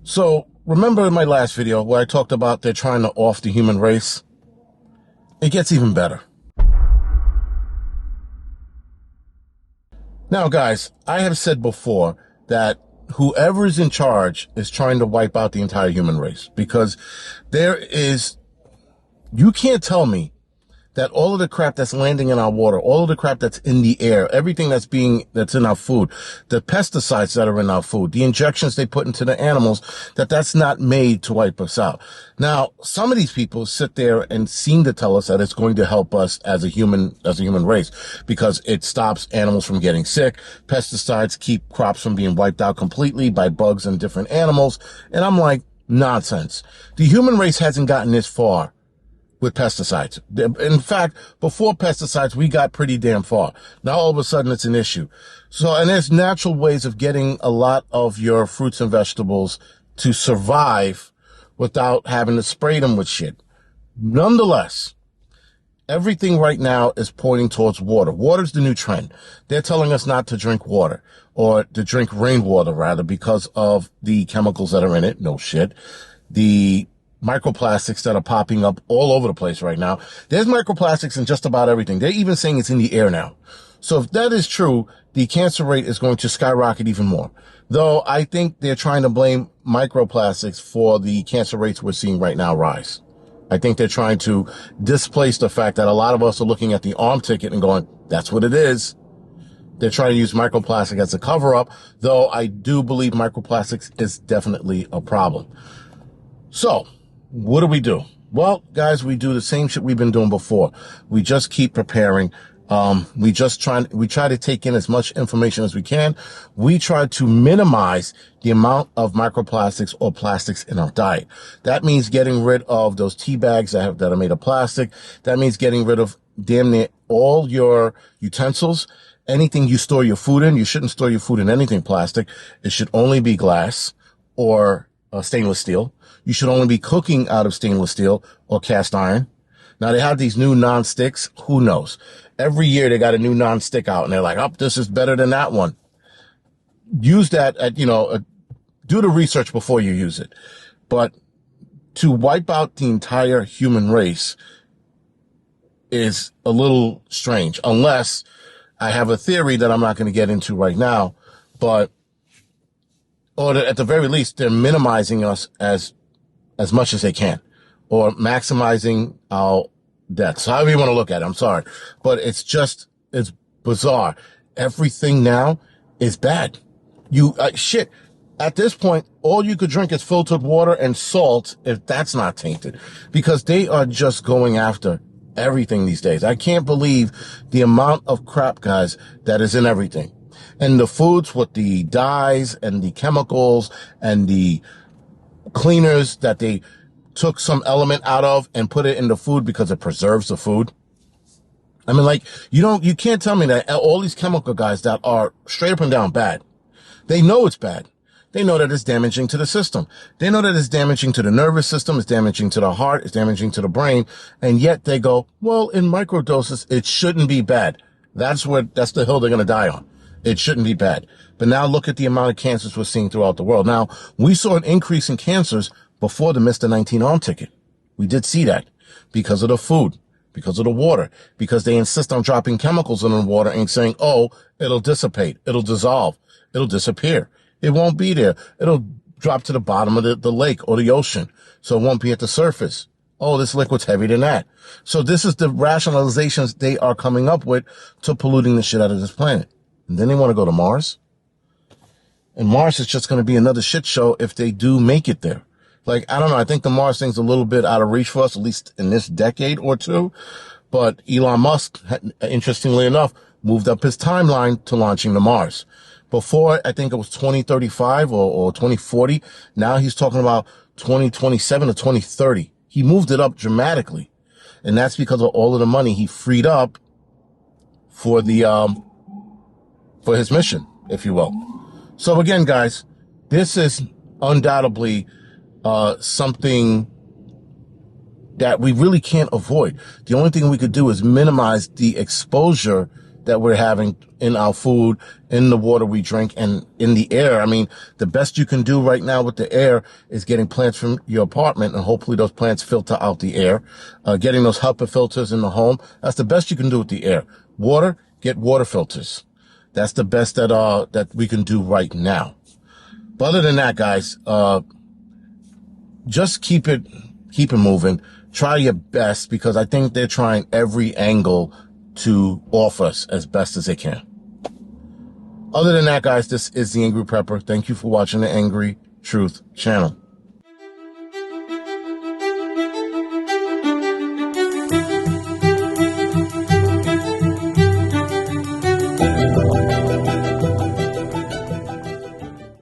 So remember in my last video where I talked about they're trying to off the human race? It gets even better. Now, guys, I have said before that whoever is in charge is trying to wipe out the entire human race, because you can't tell me that all of the crap that's landing in our water, all of the crap that's in the air, everything that's in our food, the pesticides that are in our food, the injections they put into the animals, that's not made to wipe us out. Now, some of these people sit there and seem to tell us that it's going to help us as a human race, because it stops animals from getting sick. Pesticides keep crops from being wiped out completely by bugs and different animals. And I'm like, nonsense. The human race hasn't gotten this far with pesticides. In fact, before pesticides, we got pretty damn far. Now all of a sudden it's an issue. So, and there's natural ways of getting a lot of your fruits and vegetables to survive without having to spray them with shit. Nonetheless, everything right now is pointing towards water. Water's the new trend. They're telling us not to drink water, or to drink rainwater rather, because of the chemicals that are in it. No shit. The microplastics that are popping up all over the place right now. There's microplastics in just about everything. They're even saying it's in the air now. So if that is true, the cancer rate is going to skyrocket even more. Though I think they're trying to blame microplastics for the cancer rates we're seeing right now rise. I think they're trying to displace the fact that a lot of us are looking at the arm ticket and going, that's what it is. They're trying to use microplastic as a cover up, though I do believe microplastics is definitely a problem. So, what do? Well, guys, we do the same shit we've been doing before. We just keep preparing. We try to take in as much information as we can. We try to minimize the amount of microplastics or plastics in our diet. That means getting rid of those tea bags that are made of plastic. That means getting rid of damn near all your utensils. Anything you store your food in, you shouldn't store your food in anything plastic. It should only be glass or stainless steel. You should only be cooking out of stainless steel or cast iron. Now they have these new non-sticks. Who knows? Every year they got a new non-stick out and they're like, oh, this is better than that one. Use that do the research before you use it. But to wipe out the entire human race is a little strange, unless I have a theory that I'm not going to get into right now, or at the very least, they're minimizing us as much as they can, or maximizing our deaths. However you want to look at it, I'm sorry. But it's bizarre. Everything now is bad. Shit. At this point, all you could drink is filtered water and salt if that's not tainted, because they are just going after everything these days. I can't believe the amount of crap, guys, that is in everything. And the foods with the dyes and the chemicals and the cleaners that they took some element out of and put it in the food because it preserves the food. I mean, you can't tell me that all these chemical guys that are straight up and down bad, they know it's bad. They know that it's damaging to the system. They know that it's damaging to the nervous system, it's damaging to the heart, it's damaging to the brain, and yet they go, well, in microdoses, it shouldn't be bad. That's the hill they're going to die on. It shouldn't be bad. But now look at the amount of cancers we're seeing throughout the world. Now, we saw an increase in cancers before the Mr. 19 arm ticket. We did see that because of the food, because of the water, because they insist on dropping chemicals in the water and saying, oh, it'll dissipate, it'll dissolve, it'll disappear. It won't be there. It'll drop to the bottom of the lake or the ocean, so it won't be at the surface. Oh, this liquid's heavier than that. So this is the rationalizations they are coming up with to polluting the shit out of this planet. And then they want to go to Mars. And Mars is just going to be another shit show if they do make it there. I don't know. I think the Mars thing's a little bit out of reach for us, at least in this decade or two. But Elon Musk, interestingly enough, moved up his timeline to launching to Mars. Before, I think it was 2035 or 2040. Now he's talking about 2027 or 2030. He moved it up dramatically. And that's because of all of the money he freed up for for his mission, if you will. So again, guys, this is undoubtedly something that we really can't avoid. The only thing we could do is minimize the exposure that we're having in our food, in the water we drink, and in the air. I mean, the best you can do right now with the air is getting plants from your apartment, and hopefully those plants filter out the air. Getting those HEPA filters in the home, that's the best you can do with the air. Water, get water filters. That's the best that we can do right now. But other than that, guys, just keep it moving. Try your best, because I think they're trying every angle to off us as best as they can. Other than that, guys, this is the Angry Prepper. Thank you for watching the Angry Truth channel.